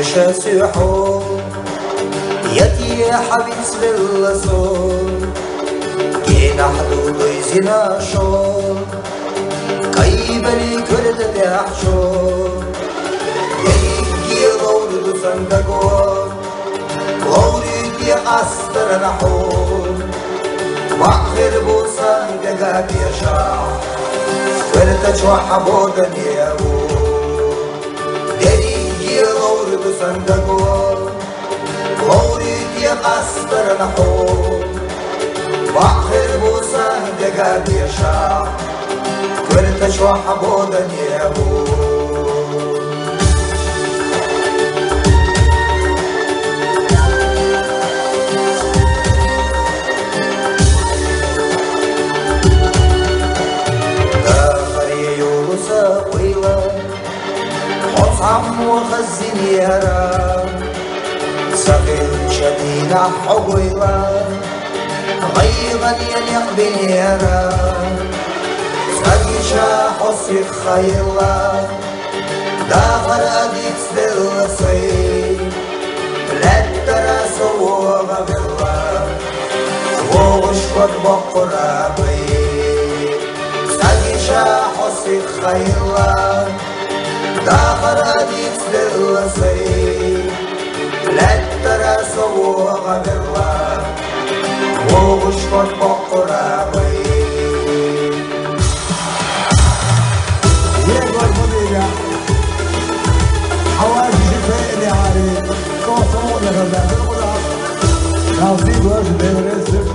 بيشا سيحو يتي حبيب للصول كينا حدود يزينا شول قيبلي كرد تحشول يجي غورد صندقون غورد يقصر نحول واخر بوسان دقا بيشا ورتش وحبودا يابو يجي غورد صندقون غورد يقصر نحول واخر بوسان دقا بيشا ورتش وحبودا يابو عم وخزن يرى سقيل شدينا حويلا غيظا يليق بنيرا سقيشا حصي خيلا داخل أديك سلسي لا ترسو غبلا وغشبك بقرابي سقيشا حصي خيلا داخل أديك سلسي لا ترسو غبلا وغشبك بقرابي Diego Bonilla, حواجز الفائل يا علي كوصون يا غزال الغلاف نصيب واجد الرزق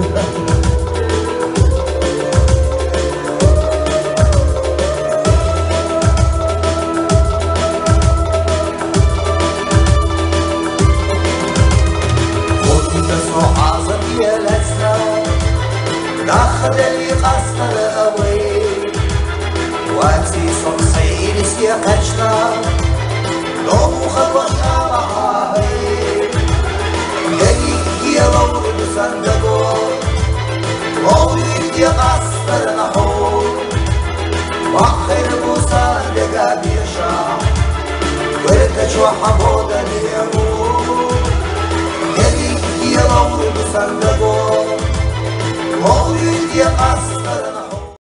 داخل لي قصر قوي واتي صنصير سيقشنا لو خطشنا معاهي يجي يلورد صندقون مولد يقصر نحول واخر بوسان دقا بيشا ورتش وحبودا ليمون يجي يلورد صندقون مولد يقصر